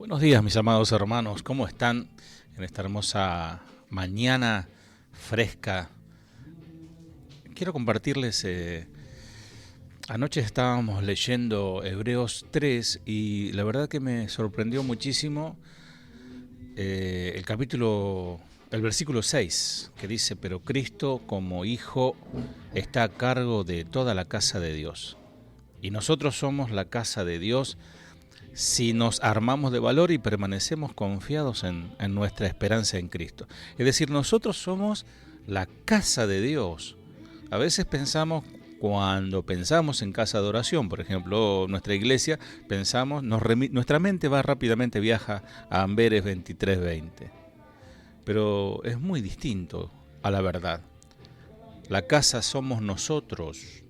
Buenos días, mis amados hermanos, ¿cómo están en esta hermosa mañana fresca? Quiero compartirles, anoche estábamos leyendo Hebreos 3 y la verdad que me sorprendió muchísimo el versículo 6, que dice: pero Cristo como Hijo está a cargo de toda la casa de Dios. Y nosotros somos la casa de Dios si nos armamos de valor y permanecemos confiados en nuestra esperanza en Cristo. Es decir, nosotros somos la casa de Dios. A veces cuando pensamos en casa de oración, por ejemplo, nuestra iglesia, nuestra mente rápidamente viaja a Amberes 23:20. Pero es muy distinto a la verdad. La casa somos nosotros.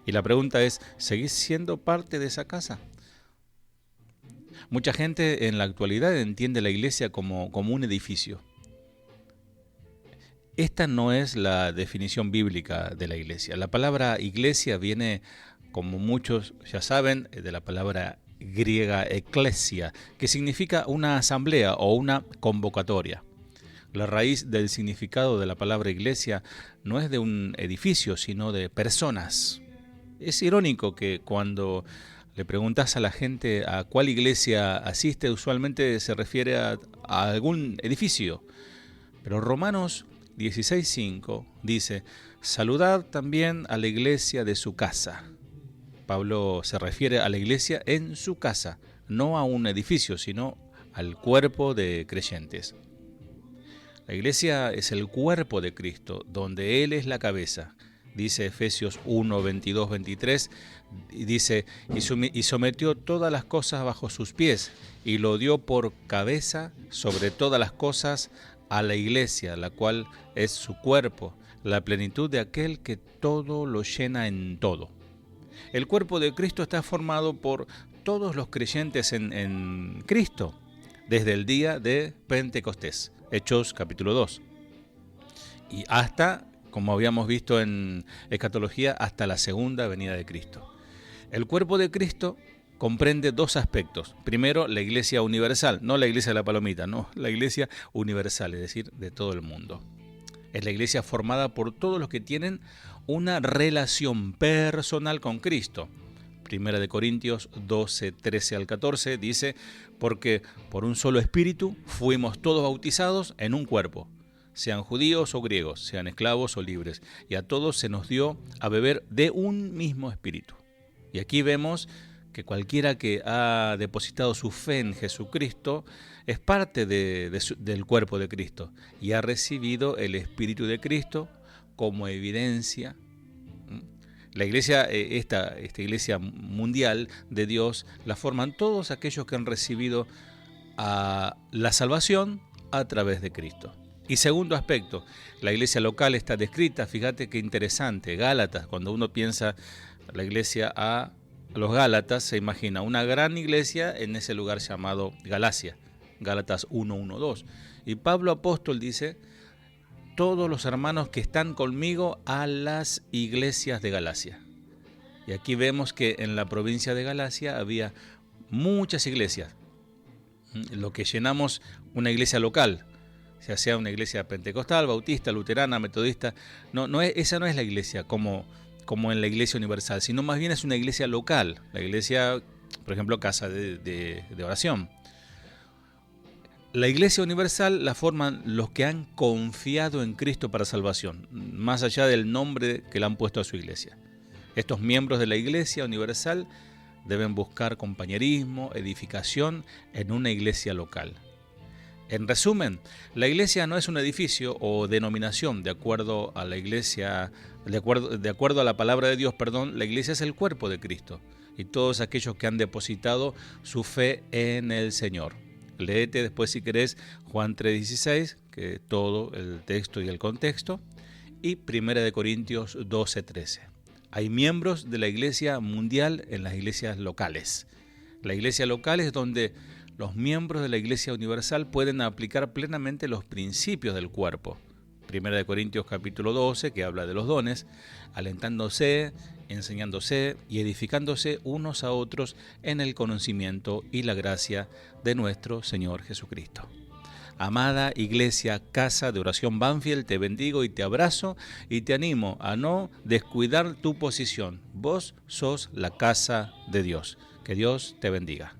Y la pregunta es, ¿seguís siendo parte de esa casa? Mucha gente en la actualidad entiende la iglesia como un edificio. Esta no es la definición bíblica de la iglesia. La palabra iglesia viene, como muchos ya saben, de la palabra griega eklesia, que significa una asamblea o una convocatoria. La raíz del significado de la palabra iglesia no es de un edificio, sino de personas. Es irónico que cuando le preguntas a la gente a cuál iglesia asiste, usualmente se refiere a algún edificio. Pero Romanos 16:5 dice: saludad también a la iglesia de su casa. Pablo se refiere a la iglesia en su casa, no a un edificio, sino al cuerpo de creyentes. La iglesia es el cuerpo de Cristo, donde Él es la cabeza. Dice Efesios 1, 22, 23, y dice: y sometió todas las cosas bajo sus pies, y lo dio por cabeza sobre todas las cosas a la iglesia, la cual es su cuerpo, la plenitud de aquel que todo lo llena en todo. El cuerpo de Cristo está formado por todos los creyentes en Cristo, desde el día de Pentecostés, Hechos capítulo 2, y hasta, como habíamos visto en escatología, hasta la segunda venida de Cristo. El cuerpo de Cristo comprende dos aspectos. Primero, la iglesia universal, no la iglesia de la palomita, no, la iglesia universal, es decir, de todo el mundo. Es la iglesia formada por todos los que tienen una relación personal con Cristo. Primera de Corintios 12, 13 al 14 dice: porque por un solo espíritu fuimos todos bautizados en un cuerpo, sean judíos o griegos, sean esclavos o libres, y a todos se nos dio a beber de un mismo espíritu. Y aquí vemos que cualquiera que ha depositado su fe en Jesucristo es parte del cuerpo de Cristo y ha recibido el Espíritu de Cristo como evidencia. La iglesia, esta iglesia mundial de Dios, la forman todos aquellos que han recibido la salvación a través de Cristo. Y segundo aspecto, la iglesia local está descrita, fíjate qué interesante, Gálatas. Cuando uno piensa la iglesia a los Gálatas, se imagina una gran iglesia en ese lugar llamado Galacia, Gálatas 1:1-2. Y Pablo apóstol dice: todos los hermanos que están conmigo a las iglesias de Galacia. Y aquí vemos que en la provincia de Galacia había muchas iglesias, lo que llenamos una iglesia local, ya sea una iglesia pentecostal, bautista, luterana, metodista. Esa no es la iglesia como en la iglesia universal, sino más bien es una iglesia local, la iglesia, por ejemplo, casa de oración. La iglesia universal la forman los que han confiado en Cristo para salvación, más allá del nombre que le han puesto a su iglesia. Estos miembros de la iglesia universal deben buscar compañerismo, edificación en una iglesia local. En resumen, la iglesia no es un edificio o denominación de acuerdo a la iglesia, de acuerdo a la palabra de Dios, la iglesia es el cuerpo de Cristo y todos aquellos que han depositado su fe en el Señor. Léete después, si querés, Juan 3:16, que todo el texto y el contexto, y Primera de Corintios 12:13. Hay miembros de la iglesia mundial en las iglesias locales. La iglesia local es donde los miembros de la iglesia universal pueden aplicar plenamente los principios del cuerpo. 1 Corintios capítulo 12, que habla de los dones, alentándose, enseñándose y edificándose unos a otros en el conocimiento y la gracia de nuestro Señor Jesucristo. Amada Iglesia Casa de Oración Banfield, te bendigo y te abrazo y te animo a no descuidar tu posición. Vos sos la casa de Dios. Que Dios te bendiga.